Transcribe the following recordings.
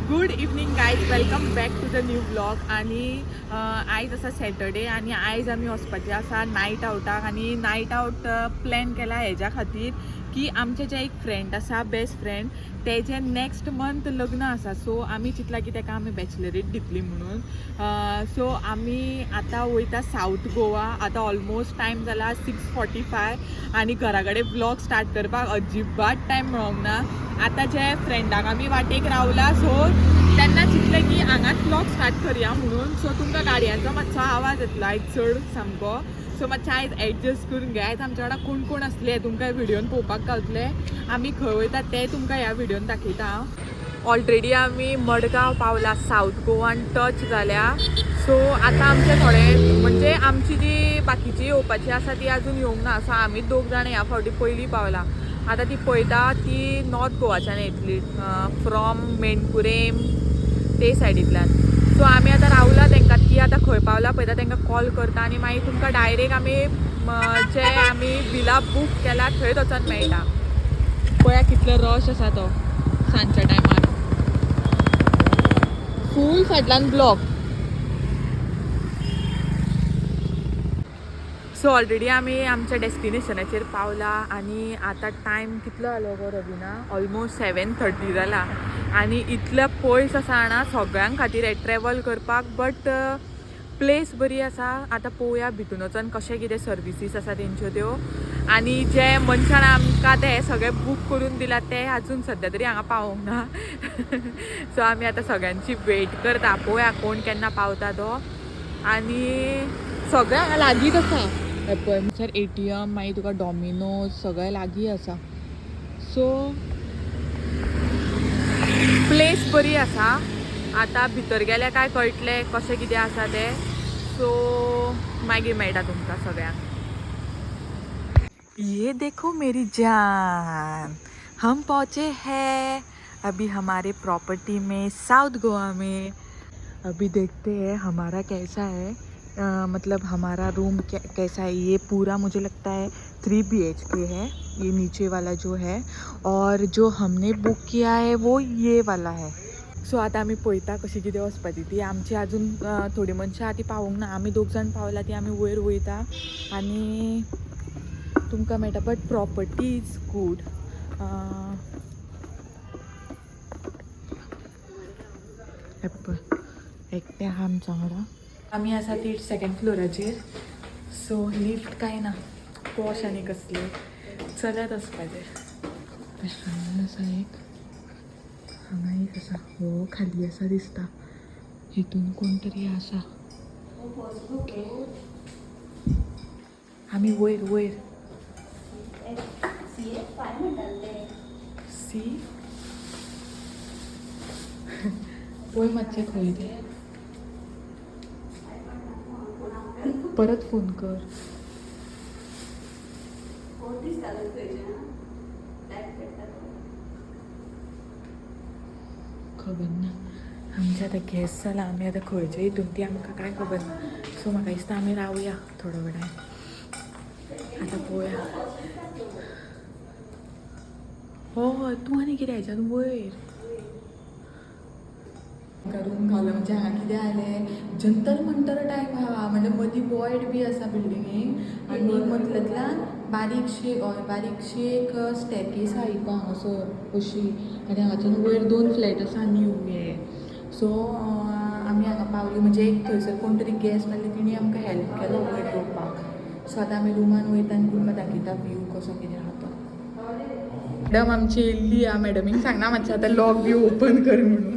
Good evening guys, welcome back to the new blog. आणि आयज आसा सॅटर्डे आणि आयज आमी वचपाचे आसा नायट आउटाक. आणि नायट आउट प्लॅन केला हेज्या खातीर की आमचे जे एक फ्रेंड आसा, बेस्ट फ्रेंड, तेजे नेक्स्ट मंथ लग्न आसा. सो आमी चिंतला की तेका आमी बॅचलरीत दितली म्हणून. सो आमी आतां वयता सावथ गोवा. आतां ऑलमोस्ट टायम जाला 6:45 आणि घरा कडेन ब्लॉग स्टार्ट करपाक अजिबात टायम मेळोंक ना. आतां जे फ्रेंडाक आमी वाटेक रावला, सो त्यांना चिंतलें की हांगाच ब्लॉग स्टार्ट करया म्हणून. सो तुमकां गाडयांचो मातसो आवाज येतलो आयज चड सामको. सो मातशें आयज एडजस्ट करून घे. आयज आमच्या वांगडा कोण कोण आसले तुमकां व्हिडिओन पळोवपाक गावतले. आमी खंय वयता ते तुमकां ह्या व्हिडिओन दाखयता हांव. ऑलरेडी आमी मडगांव पावला, सावथ गोवान टच जाल्या. सो आतां आमचे थोडे म्हणजे आमची जी बाकीची येवपाची आसा ती आजून येवंक ना. सो आमी दोग जाण ह्या फावटी पयलीं पावला. आतां ती पळयता ती नॉर्थ गोवाच्यान येतली, फ्रॉम मेणकुरेम ते सायडींतल्यान. सो आमी आतां रावला तांकां, ती आतां खंय पावला पळयता तांकां कॉल करता आणि मागीर तुमकां डायरेक्ट आमी जे आमी विला बूक केला थंयच वचोन मेळटा. पळया कितलो रश आसा तो सांजच्या टायमार. फूल फाटल्यान ब्लॉक. सो ऑलरेडी आमी आमच्या डेस्टिनेशनाचेर पावला आणि आता टायम कितलो जालो गो रविना? ऑलमोस्ट 7:30 जाला. आणि इतले पयस आसा ना सगळ्यां खातीर ट्रॅवल करपाक. बट प्लेस बरी आसा. आतां पळोवया भितून वचोन कशें कितें सर्विसीस आसा तेंच्यो त्यो. आणि जे मनशान आमकां ते सगळें बूक करून दिला ते आजून सद्या तरी हांगा पावोंक ना. सो आमी आतां सगळ्यांची वेट करता, पळोवया कोण केन्ना पावता तो. आणि सगळें हांगा लागींच आसा. सर ATM, मागीर तुका डॉमिनोज सगळें लागीं आसा. सो प्लेस बरी आसा. आतां भितर गेले काय कळटलें कशें कितें आसा तें. सो मागीर मेळटा तुमकां सगळ्यांक. ये देखो मेरी जान, हम पहुँचे हैं अभी हमारे प्रॉपर्टी में, साउथ गोवा में. अभी देखते हैं हमारा कैसा है, मतलब हमारा रूम कैसा है. ये पूरा मुझे लगता है 3 BHK है, ये नीचे वाला जो है. और जो हमने बुक किया है वो ये वाला है. सो आता आमी पळयता कशी कितें वचपाची ती. आमची अजून थोडी मनशां ती पावूंक ना. आमी दोग जाण पावला ती आमी वयर वयता आनी तुमकां मेळटा. But property is good. एकटे आहा आमच्या वांगडा. आमी आसा ती 2nd फ्लोराचेर. सो लिफ्ट काय ना, पॉश आनी कसले चलत वचपाचें. आसा एक, हांगा एक आसा, हो खाली आसा दिसता. हितून कोण तरी आसा. आमी वयर वयर सी पळय मातशें खंय तें. परत फोन कर. खबर ना. आमचे आतां गॅस जाला. आमी आतां खंयच्या हितून ती आमकां कांय खबर ना. सो म्हाका दिसता आमी रावया थोडो वेळान. आतां पळोवया. हय तूं आनी कितें हेच्यान वयर रूम गावला. म्हणजे हांगा कितें जालें, जंतर मंतर टायप आहा. म्हणजे मदीं वॉयड बी आसा बिल्डिंगेक. आनी मदल्यांतल्यान बारीकशी एक स्टॅरकेस आहा इको हांगासर अशी. आनी हांगाच्यान वयर 2 फ्लॅट आसा न्यू हे. सो आमी हांगा पावली. म्हणजे एक थंयसर कोण तरी गॅस्ट आसली, तिणी आमकां हेल्प केलो वयर येवपाक. सो आतां आमी रुमान वयता आनी तुमकां दाखयता व्यू कसो कितें आहा तो. मॅडम आमची येयल्ली आ. मॅडमीक सांगना मातशें आतां लॉक बी ओपन कर म्हणून.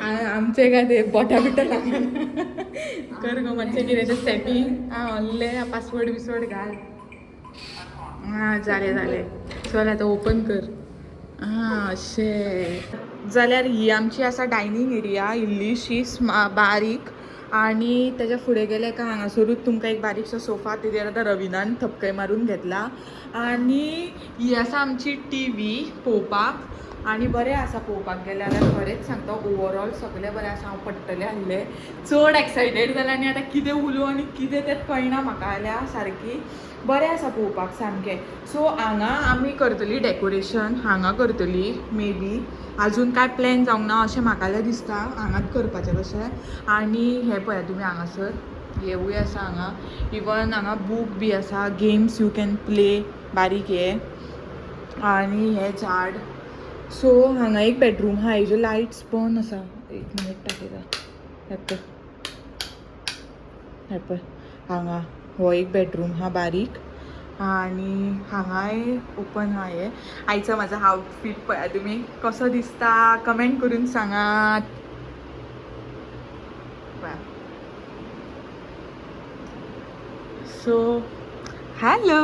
आमचे काय ते बोटा बिटा लागना. कर गो मातशें कितें तें सेटींग. ऑनलायन पासवर्ड बिसवर्ड घाल. जालें. चल आतां ओपन कर. अशें जाल्यार ही आमची आसा डायनींग एरिया, इल्लीशी बारीक. आणि त्याच्या फुडें गेले का हांगासरूच तुमकां एक बारीकसो सोफा, तेजेर आतां रविनान थपकाय मारून घेतला. आणि ही आसा आमची TV पळोवपाक. आनी बरें आसा पळोवपाक गेल्यार खरेंच सांगता ओवरऑल सगळें बरें आसा हांव पडटलें आसलें चड एक्सायटेड जालें आनी आतां कितें उलोवं आनी कितें तें कळना म्हाका जाल्यार सारकी बरें आसा पळोवपाक सामकें सो हांगा आमी करतलीं डेकोरेशन हांगा करतलीं मे बी आजून कांय प्लॅन जावंक ना अशें म्हाका जाल्यार दिसता हांगाच करपाचें कशें आनी हें पळया तुमी हांगासर हेवूय आसा हांगा इवन हांगा बूक बी आसा गेम्स यू कॅन प्ले बारीक हे आनी हें झाड सो हांगा एक बेडरूम आहा हेज्यो लायट्स बंद आसा एक मिनीट दाखयता हे पळय हांगा हो एक बेडरूम हा बारीक आनी हांगाय ओपन आहा हे आयचो म्हाजो आउटफीट पळया तुमी कसो दिसता कमेंट करून सांगात सो हॅलो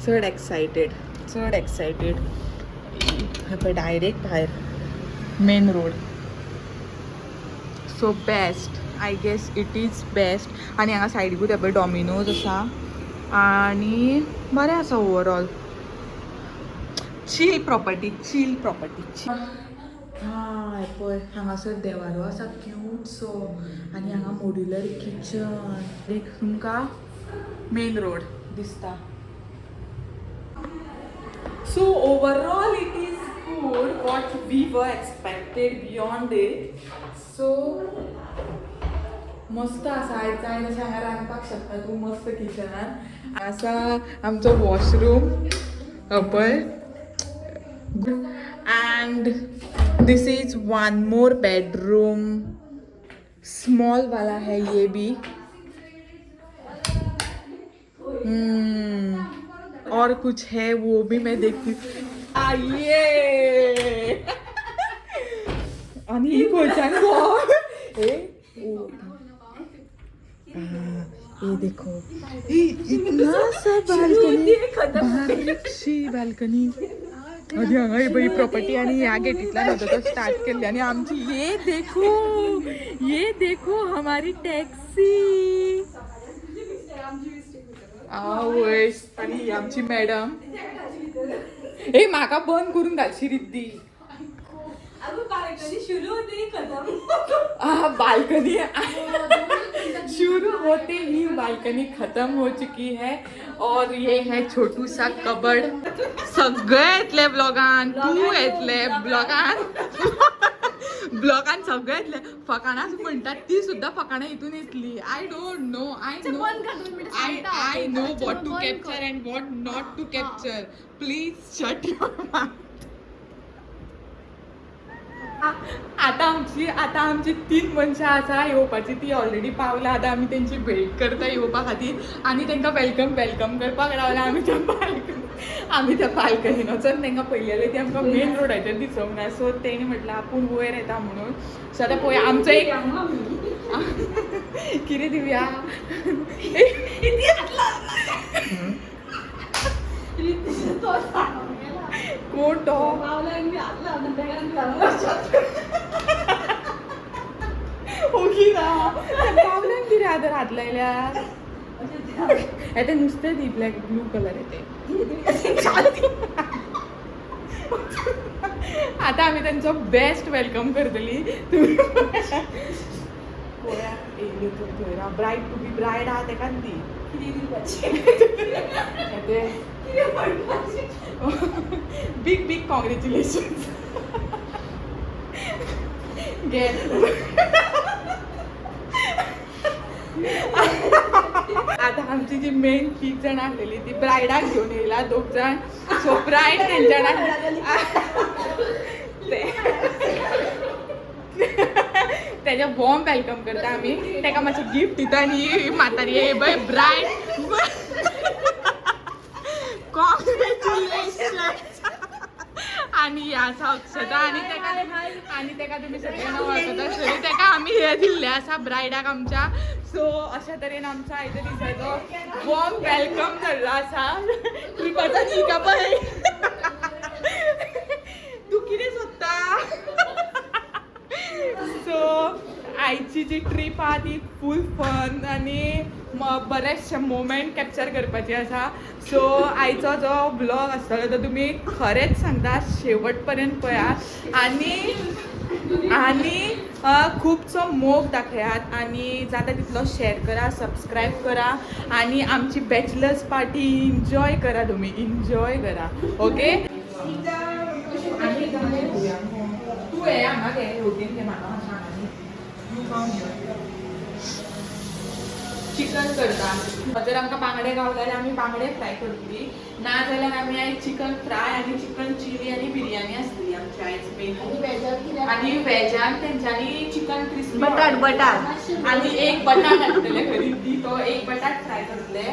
चड एक्सायटेड हे पळय डायरेक्ट भायर main road so best I guess it is best आनी हांगा सायडीकूच हे पळय डॉमिनोज आसा आनी बरें आसा ओवरऑल चील प्रॉपर्टी हां हे पळय हांगासर देवारो आसा क्यूट सो आनी हांगा मॉड्युलर किचन एक तुमकां मेन रोड दिसता so overall it is good what we were expected beyond it so मस्त आसा आयज अशें हांगा रांदपाक शकता तूं मस्त किचनान आसा आमचो वॉशरूम पळय end this is one more bedroom small वाला है ये भी और कुछ है वो भी मैं देखती ये आणि ही खोलच्यान गो ये देखो इतना सा बाल्कनी बारीकशी बाल्कनी आधी हांगा ही बरी प्रॉपर्टी आणि ह्या गेटीतल्यान होतो तो स्टार्ट केल्ली आणि आमची ये देखो हमारी टॅक्सी आवय आणि ही आमची मॅडम ए म्हाका बंद करून घालशी रिद्दी बालकनी शुरू होते ही बालकनी खत्म हो चुकी है और ये है छोटू सा कबड सगळे येतले ब्लॉगान तू येतले ब्लॉगान सगळे येतले फकाणाच म्हणटात ती सुद्धा फकाणां हितून येतली I don't know I know what to capture and what not to capture please shut your mouth आता आमची 3 मनशां आसा येवपाची ती ऑलरेडी पावला आतां आमी तेंची भेट करता येवपा खातीर आनी तांकां वेलकम करपाक रावला आमी त्या बाल्कनीन वचोन तांकां पयलेले ती आमकां मेन रोडाचेर दिसूंक ना सो तेणी म्हटलें आपूण वयर येता म्हणून सो आतां पळय आमचो एक कितें दिवया कोण तो ओके ना पावल्यान कितें आतां हात लायल्यार येते नुस्तें दी ब्लॅक ब्लू कलर येते आतां आमी तांचो बेस्ट वेलकम करतली ब्रायड टू बी ब्रायड आहा तेकाच दी बिग कॉंग्रेच्युलेशन्स घे आता आमची जी मेन 3 जाण आसलेली ती ब्रायडाक घेवन येयला 2 जाण सो ब्रायड तेंच्या तेजे वॉर्म वेलकम करता आमी तेका मातशें गिफ्ट दिता आनी म्हातारी ये बाय ब्रायड कॉंग्रेच्युलेशन्स आनी आसा अक्षता आनी तेका तुमी सगळे वळखता आसतली तेका आमी हे दिल्ले आसा ब्रायडाक आमच्या सो अशा तरेन आमच्या आयच्या दिसाचो वॉर्म वेलकम जाल्लो आसा ट्रिपाचा न्ही का पळय तूं कितें सोदता सो आयची जी ट्रीप आहा ती फूल फन आनी बरेचशे मोमेंट कॅप्चर करपाचे आसा. सो आयचो जो ब्लॉग आसतलो तो तुमी खरेंच सांगता शेवटपर्यंत पळयात आणि खूबसो मोग दाखयात आणि जाता तितलो शेअर करा, सबस्क्राईब करा आणि आमची बॅचलर्स पार्टी एन्जॉय करा. तुम्ही एन्जॉय करा. ओके तू ये हांगा घे रोटीन घे म्हाका चिकन करता. जर आमकां बांगडे गावले जाल्यार आमी बांगडे फ्राय करतली, ना जाल्यार आमी आयज चिकन फ्राय आनी चिकन चिली आनी बिरयानी आसतली आमची आयज मेनू. आनी वेजान तेंच्यांनी चिकन क्रिस्पी बटाट आनी एक बटाट हाडटले खरी ती तो एक बटाट फ्राय करतले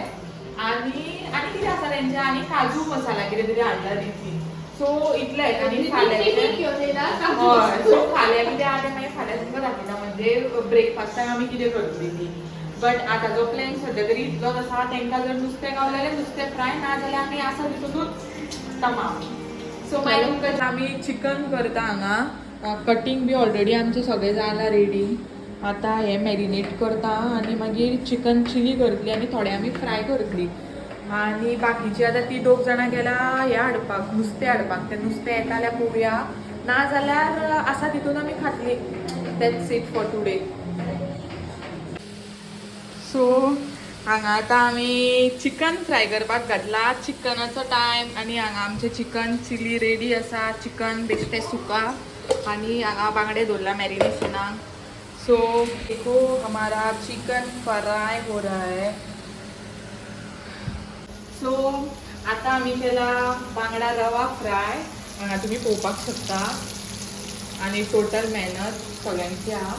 आनी कितें आसा तेंचे आनी काजू मसाला कितें तरी हाडला ती. सो इतले आनी फाल्यां हय सो फाल्यां कितें आहा तें मागीर फाल्यां तुमकां दाखयता म्हणजे ब्रेकफास्टाक आमी कितें करतली ती. बट आतांचो प्लॅन सद्या तरी इतलोच आसा. तांकां जर नुस्तें गावलें जाल्यार नुस्तें फ्राय, ना जाल्यार आमी आसा तितूनूच तमाम. सो मागीर तुमकां आमी चिकन करता हांगा. कटींग बी ऑलरेडी आमचें सगळें जालां रेडी. आतां हें मॅरिनेट करता आनी मागीर चिकन चिली करतली आनी थोडे आमी फ्राय करतली. आनी बाकीची आतां ती दोग जाणां गेला हें हाडपाक, नुस्तें हाडपाक. तें नुस्तें येता जाल्यार पळोवया, ना जाल्यार आसा तितून आमी खातली. That's it for today. So हांगा आतां आमी चिकन फ्राय करपाक घातला. चिकनाचो टायम आनी हांगा आमचें चिकन चिली रेडी आसा. चिकन बेश्टें सुका आनी हांगा बांगडे दवरला मॅरिनेशनाक. सो देखो हमारा चिकन फ्राय हो रहा है. सो आतां आमी केला बांगडा रवा फ्राय. हांगा तुमी पळोवपाक शकता आनी टोटल मेहनत सगळ्यांची आहा.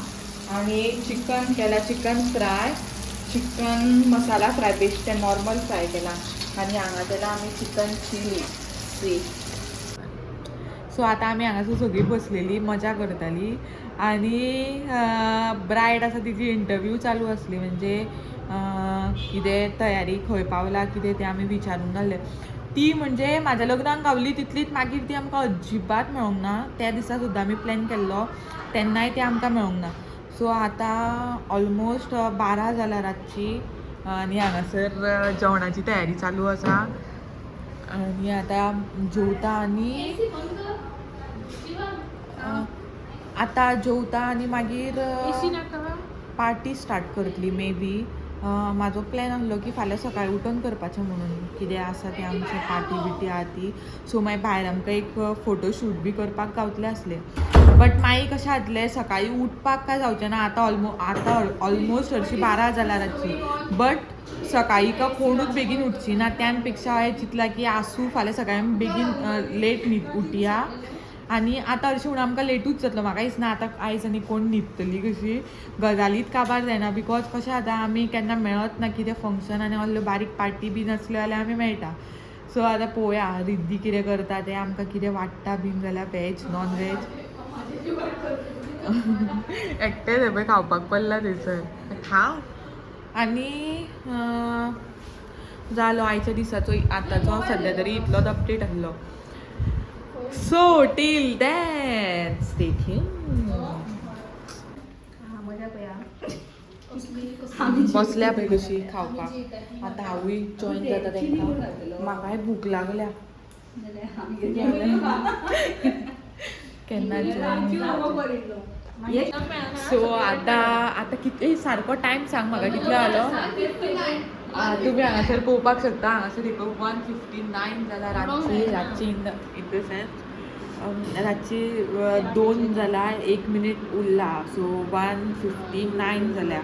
आनी चिकन केला चिकन फ्राय, चिकन मसाला फ्राय बेश्टें नॉर्मल फ्राय केला आनी हांगा केला आमी चिकन चिली सी. सो आतां आमी हांगासर सगळीं बसलेलीं मजा करतालीं आनी ब्रायड आसा तिची इंटरव्यू चालू आसली. म्हणजे कितें तयारी खंय पावला कितें तें आमी विचारूंक नासलें. ती म्हणजे म्हाज्या लग्नाक गावली तितलीच मागीर ती आमकां अजिबात मेळोंक ना. त्या दिसा सुद्दां आमी प्लॅन केल्लो तेन्नाय ती आमकां मेळोंक ना. सो आतां ऑलमोस्ट 12 जाला रातची आनी हांगासर जेवणाची तयारी चालू आसा आनी आतां जेवता आनी मागीर पार्टी स्टार्ट करतली मे बी. म्हाजो प्लॅन आसलो की फाल्यां सकाळीं उठून करपाचें म्हणून कितें आसा तें आमचें पार्टी बिटी आहा ती. सो मागीर भायर आमकां एक फोटोशूट बी करपाक गावतलें आसलें. बट मागीर कशें जातलें सकाळीं उठपाक काय जावचें ना. आतां ऑलमोस्ट हरशीं 12 जाला रातची. बट सकाळीं का कोणूच बेगीन उठची ना. त्यान पेक्षा हांवें चिंतलां की आसूं फाल्यां सकाळीं बेगीन लेट उठया. आनी आतां हरशीं म्हणून आमकां लेटूच जातलो. म्हाका दिसना आतां आयज आनी कोण न्हिदतली कशी. गजालीच काबार जायना. बिकॉज कशें जाता आमी केन्ना मेळत ना कितें फंक्शन आनी असल्यो बारीक पार्टी बी नासल्यो जाल्यार आमी मेळटा. सो आतां पळोवया रिद्दी कितें करता तें. आमकां कितें वाडटा बीन जाल्यार वेज नॉन वेज. एकटेच हे पळय खावपाक पडला थंयसर खाव. आनी जालो आयच्या दिसाचो आतांचो सद्या तरी इतलोच अपडेट आसलो. So till then stay tuned. बसल्या पळय कशी खावपाक. आतां हांवूय जॉइन जाता तांकां. म्हाकाय भूक लागल्या केन्ना जॉइन. सो आतां कितें सारको टायम सांग म्हाका कितलो जालो. तुमी हांगासर पळोवपाक शकता. हांगासर 1:59 जाला रातची इन द सेन्स रातची 2 जाला 1 मिनीट उरला. सो 1:59 जाल्या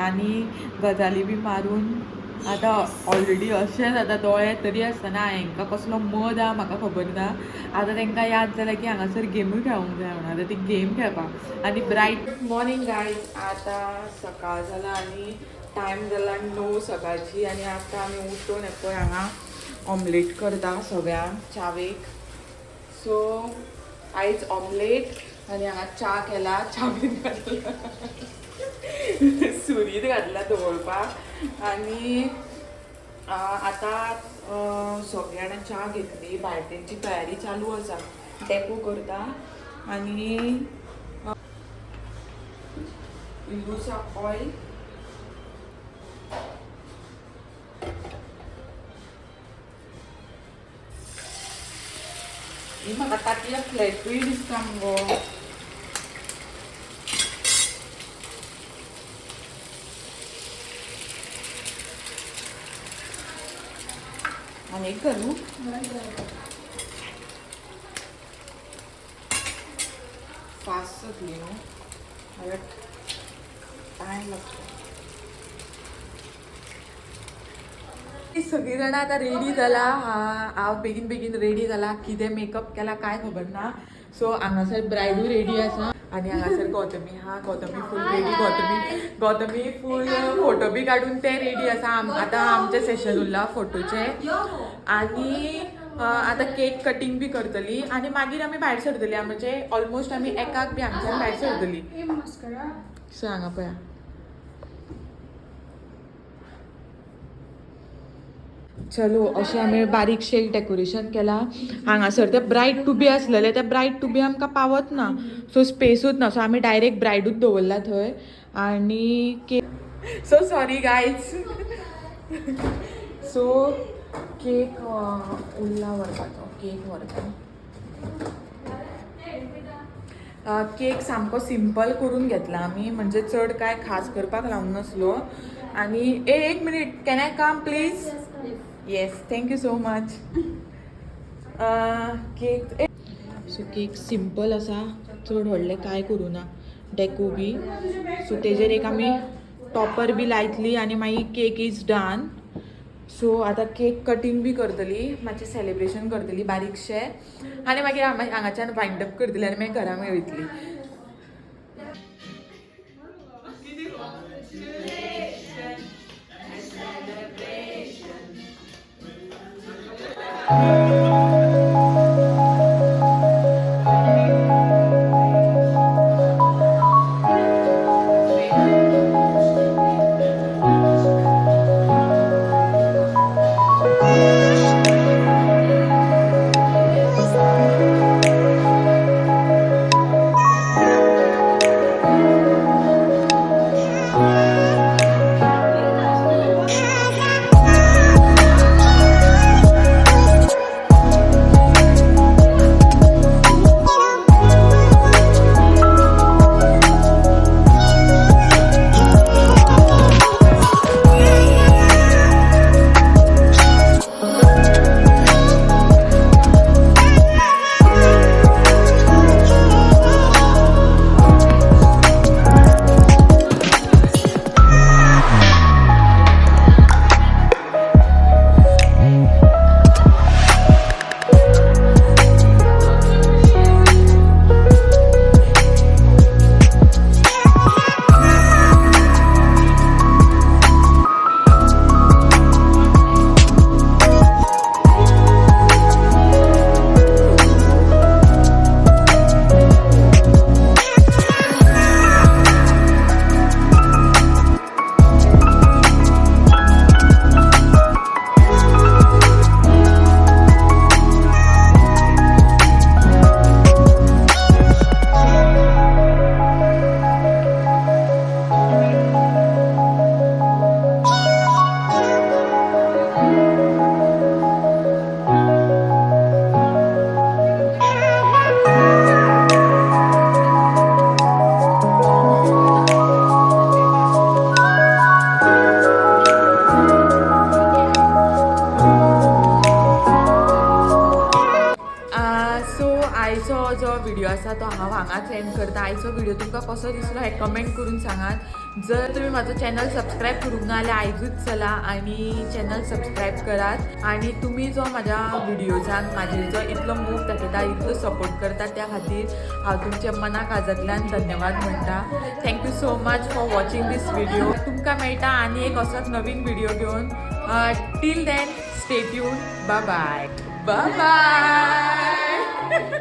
आनी गजाली बी मारून आतां ऑलरेडी अशें जाता दोळे तरी आसतना हांकां कसलो मद आहा म्हाका खबर ना. आतां तांकां याद जालें की हांगासर गेमूय खेळोंक जाय म्हणून आतां ती गेम खेळपाक. आनी ब्रायट मॉर्निंग गायज. आतां सकाळ जाला आनी टायम जाला 9 सकाळची आनी आतां आमी उठून पळय हांगा ऑमलेट करता सगळ्यांक चावेक. सो आयज ऑमलेट आनी हांगा च्या केला. चावेक घातला सुरीत घातला दवरपाक आनी आतां सगळीं जाणां च्या घेतली. भायर तेंची तयारी चालू आसा. डेको करता आनी यूज ऑयल म्हाका तातले फ्लॅटूय दिसता मगो. आणि एक करू फास्ट जातली न्हू टायम लागतो. सगळी जाणां आतां रेडी जाला. हांव बेगीन बेगीन रेडी जाला. कितें मेकअप केला काय खबर ना. सो हांगासर ब्रायडूय रेडी आसा आनी हांगासर गौतमी गौतमी फूल रेडी. गौतमी फूल फोटो बी काडून ते रेडी आसा. आतां आमचें सेशन उरला फोटोचे आनी आतां केक कटींग बी करतली आनी मागीर आमी भायर सरतली. म्हणजे ऑलमोस्ट आमी एकाक बी हांगच्यान भायर सरतली. सो हांगा पळया चलो अशें आमी बारीकशें एक डेकोरेशन केलां. हांगासर ते ब्रायड टू बी आसलेले ते ब्रायड टू बी आमकां पावत ना. सो स्पेसूच ना. सो आमी डायरेक्ट ब्रायडूच दवरला थंय आनी cake. So sorry guys. So cake उरला व्हरपाचो. केक व्हरता. केक सामको सिंपल करून घेतला आमी. म्हणजे चड काय खास करपाक लावूंक नासलो. आनी एक minute can I come please. Yes thank you so much. Cake so cake simple आसा. चड व्हडलें काय करूं ना. डेको बी सो तेजेर एक आमी टॉपर बी लायतली आनी मागीर केक इज डन. सो आतां केक कटींग बी करतली. मातशें सेलिब्रेशन करतली बारीकशें आनी मागीर हांगाच्यान वायंड अप करतली आनी मागीर घरा वयतली. जो व्हिडिओ आसा तो हांव हांगाच एंड करता. आयचो व्हिडिओ तुमकां कसो दिसलो हें कमेंट करून सांगात. जर तुम्ही म्हाजो चॅनल सबस्क्राईब करूंक ना जाल्यार आयजूच चला आनी चॅनल सबस्क्राईब करात. आनी तुमी जो म्हाज्या व्हिडिओजांक म्हाजेर जो इतलो मोग दाखयता इतलो सपोर्ट करता त्या खातीर हांव तुमच्या मनाक आजातल्यान धन्यवाद म्हणटा. Thank you so much for watching this video. तुमकां मेळटा आनी एक असोच नवीन व्हिडिओ घेवन. Till then stay tune. Bye bye. Bye bye.